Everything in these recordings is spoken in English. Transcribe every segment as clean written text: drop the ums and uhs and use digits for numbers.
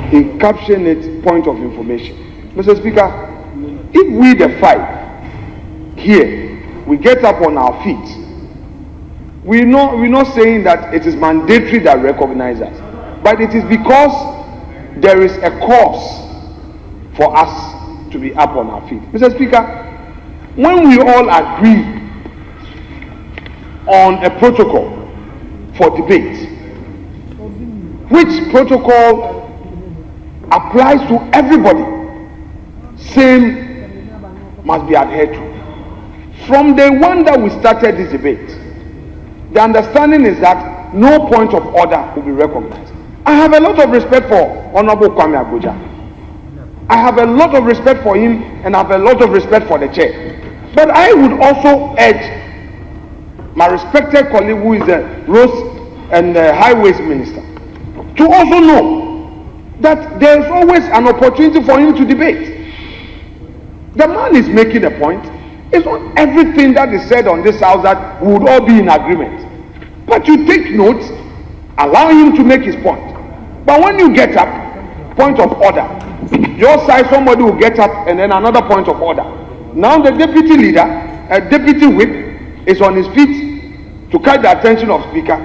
he captioned it point of information. Mr. Speaker, if we the five here, we get up on our feet, we're not saying that it is mandatory that recognize us, but it is because there is a cause for us to be up on our feet. Mr. Speaker, when we all agree on a protocol for debate, which protocol applies to everybody, same must be adhered to. From the one that we started this debate, the understanding is that no point of order will be recognized. I have a lot of respect for Honorable Kwame Abuja. I have a lot of respect for him, and I have a lot of respect for the chair. But I would also urge my respected colleague, who is the Roads and Highways Minister, to also know that there is always an opportunity for him to debate. The man is making a point. It's not everything that is said on this house that we would all be in agreement. But you take notes, allow him to make his point. But when you get up, point of order. Your side, somebody will get up and then another point of order. Now the deputy leader, a deputy whip, is on his feet to catch the attention of speaker.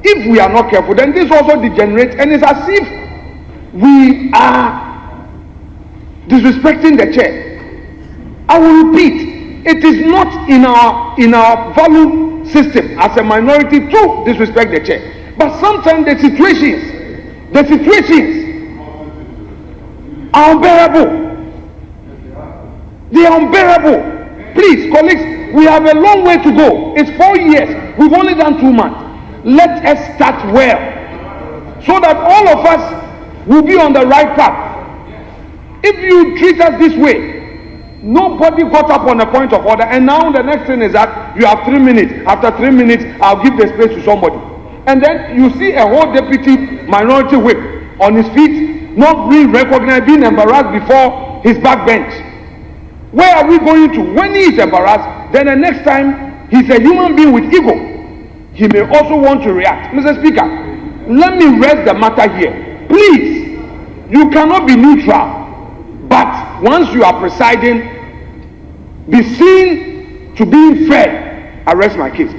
If we are not careful, then this also degenerates, and it's as if we are disrespecting the chair. I will repeat, it is not in our value system as a minority to disrespect the chair. But sometimes the situations are unbearable. They are unbearable. Please, colleagues, we have a long way to go. It's 4 years. We've only done 2 months. Let us start well, so that all of us will be on the right path. If you treat us this way, nobody got up on a point of order, and now the next thing is that you have 3 minutes. After 3 minutes, I'll give the space to somebody. And then you see a whole deputy minority whip on his feet, not being recognized, being embarrassed before his backbench. Where are we going to? When he is embarrassed, then the next time he's a human being with ego, he may also want to react. Mr. Speaker, let me raise the matter here. Please, you cannot be neutral, but once you are presiding, be seen to be fair. I rest my case.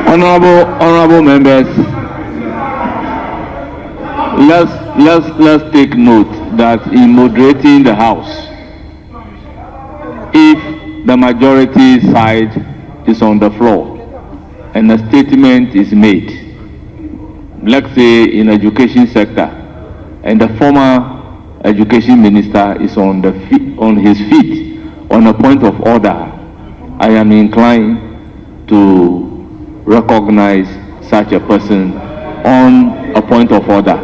Honorable members, let's take note that in moderating the House, if the majority side is on the floor and a statement is made, let's say in education sector, and the former education minister is on his feet on a point of order, I am inclined to recognize such a person on a point of order.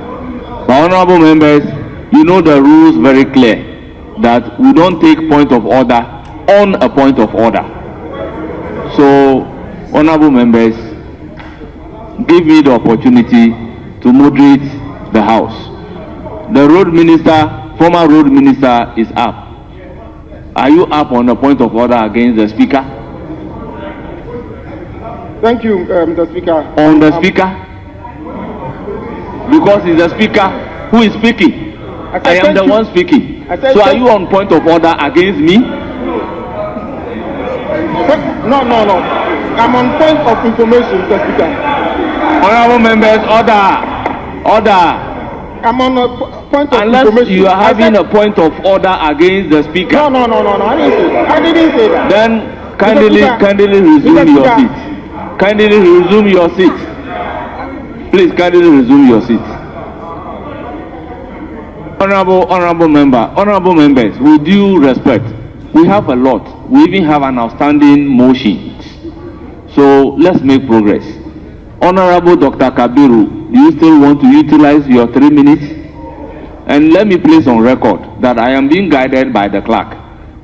But honorable members, you know the rules very clear that we don't take point of order on a point of order. So, honorable members, give me the opportunity to moderate the House. The road minister, former road minister, is up. Are you up on a point of order against the speaker? Thank you, Mr. Speaker. On the speaker? Because it's the speaker who is speaking. I am the one speaking. So are you on point of order against me? No. I'm on point of information, Mr. Speaker. Honorable members, order. I'm on a point of Unless information. You are having a point of order against the speaker. No. I didn't say that. Then kindly resume your seat. Kindly resume your seat. Please kindly resume your seat. Honorable members, with due respect, we have a lot. We even have an outstanding motion. So let's make progress. Honorable Dr. Kabiru, do you still want to utilize your 3 minutes? And let me place on record that I am being guided by the clerk.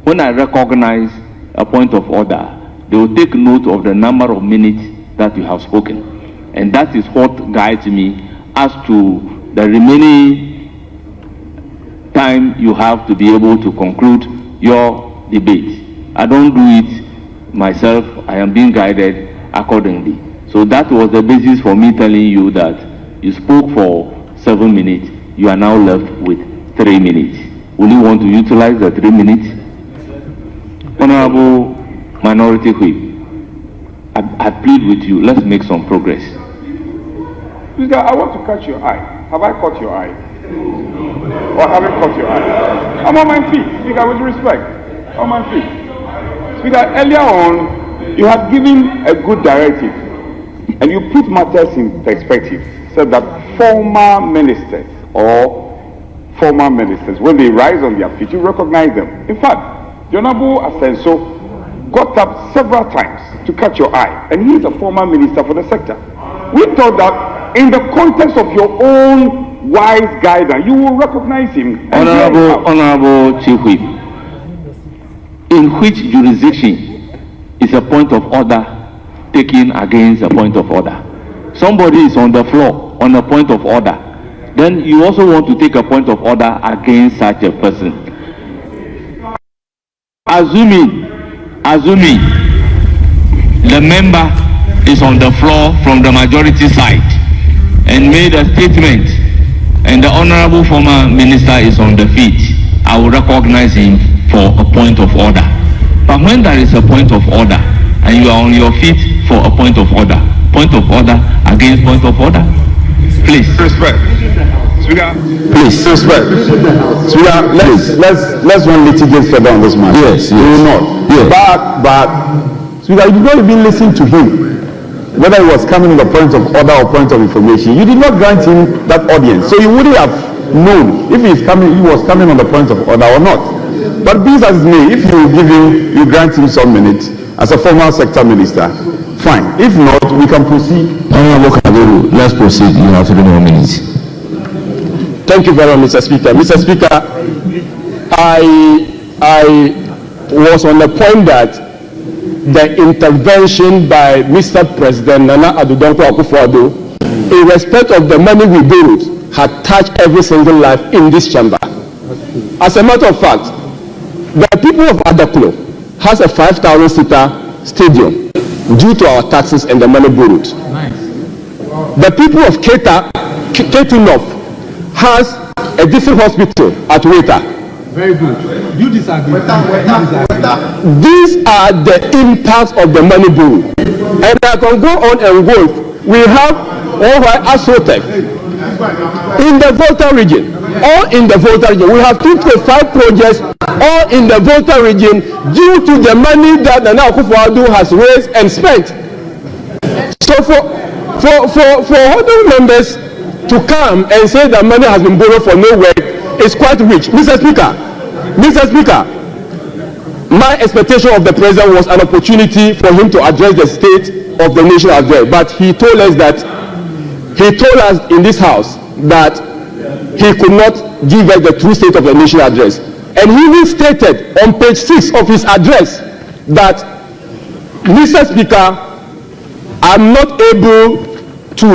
When I recognize a point of order, they will take note of the number of minutes that you have spoken. And that is what guides me as to the remaining time you have to be able to conclude your debate. I don't do it myself. I am being guided accordingly. So that was the basis for me telling you that you spoke for 7 minutes. You are now left with 3 minutes. Will you want to utilize the 3 minutes? Honorable Minority Whip, I plead with you, let's make some progress. Speaker, I want to catch your eye. Have I caught your eye? Or haven't caught your eye? I'm on my feet, Speaker, with respect. On my feet. Speaker, earlier on, you had given a good directive, and you put matters in perspective, said that former ministers, when they rise on their feet, you recognize them. In fact, the Honorable Afenyo got up several times to catch your eye, and he is a former minister for the sector. We thought that in the context of your own wise guidance, you will recognize him. Honorable Chief Whip, in which jurisdiction is a point of order taken against a point of order? Somebody is on the floor on a point of order. Then you also want to take a point of order against such a person. Assuming the member is on the floor from the majority side and made a statement, and the honorable former minister is on the feet, I will recognize him for a point of order. But when there is a point of order and you are on your feet for a point of order against point of order, please. Respect. Speaker, please. Respect. Speaker, let's not litigate further on this matter. Yes. We will not. Yes. But Speaker, you did not even listen to him. Whether he was coming on the point of order or point of information, you did not grant him that audience. So you wouldn't have known if he was coming on the point of order or not. But be as it may, if you grant him some minutes as a former sector minister, fine. If not, we can proceed. Let's proceed. You have 3 more minutes. Thank you very much, Mr. Speaker. Mr. Speaker, I was on the point that the intervention by Mr. President Nana Addo Dankwa Akufo-Addo, in respect of the money we borrowed, had touched every single life in this chamber. As a matter of fact, the people of Adaklo has a 5,000-seater stadium due to our taxes and the money borrowed. Nice. The people of Ketinov has a different hospital at Weta. Very good. You disagree. These are the impacts of the money borrowed. And I can go on and go. We have As3m in the Volta region. All in the Volta region. We have 55 projects all in the Volta region due to the money that Nana Akufo-Addo has raised and spent. So for other members to come and say that money has been borrowed for no work is quite rich. Mr. Speaker, my expectation of the president was an opportunity for him to address the state of the nation as well. But he told us in this house that he could not give us the true state of the nation address. And he even stated on page 6 of his address that, Mr. Speaker, I'm not able to,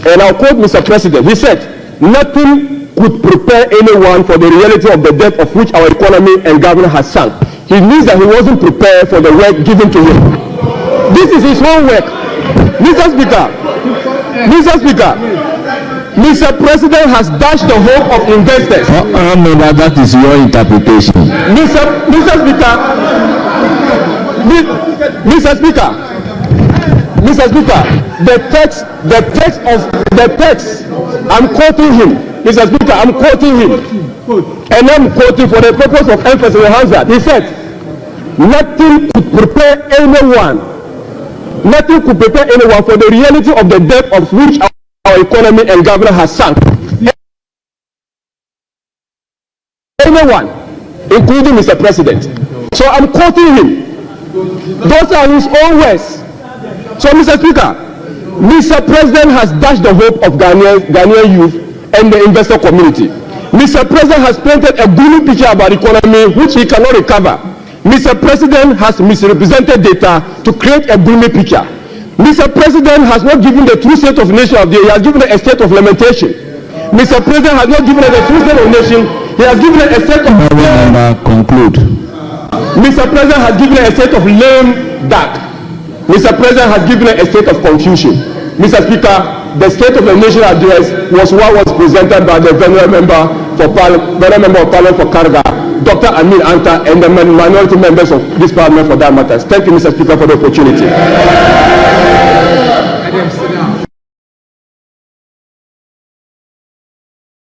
and I'll quote Mr. President, he said, nothing could prepare anyone for the reality of the depth of which our economy and government has sunk. He means that he wasn't prepared for the work given to him. This is his own work. Mr. Speaker, Mr. President has dashed the hope of investors. That is your interpretation. Mr. Speaker, the text, I'm quoting him. Mr. Speaker, I'm quoting him. And I'm quoting for the purpose of emphasis on hazard. He said, nothing could prepare anyone for the reality of the depth of which our economy and government has sunk. Anyone, including Mr. President. So I'm quoting him. Those are his own words. So, Mr. Speaker, Mr. President has dashed the hope of Ghanaian youth and the investor community. Mr. President has painted a gloomy picture about the economy which he cannot recover. Mr. President has misrepresented data to create a gloomy picture. Mr. President has not given the true state of nation of the he has given a state of lamentation. Mr. President has not given us the true state of nation, he has given a state of conclude. Mr. President has given a state of lame duck. Mr. President has given a state of confusion. Mr. Speaker, the State of the Nation address was what was presented by the Venerable Member of Parliament for Karga, Dr. Amin Anta, and the minority members of this Parliament for that matter. Thank you, Mr. Speaker, for the opportunity.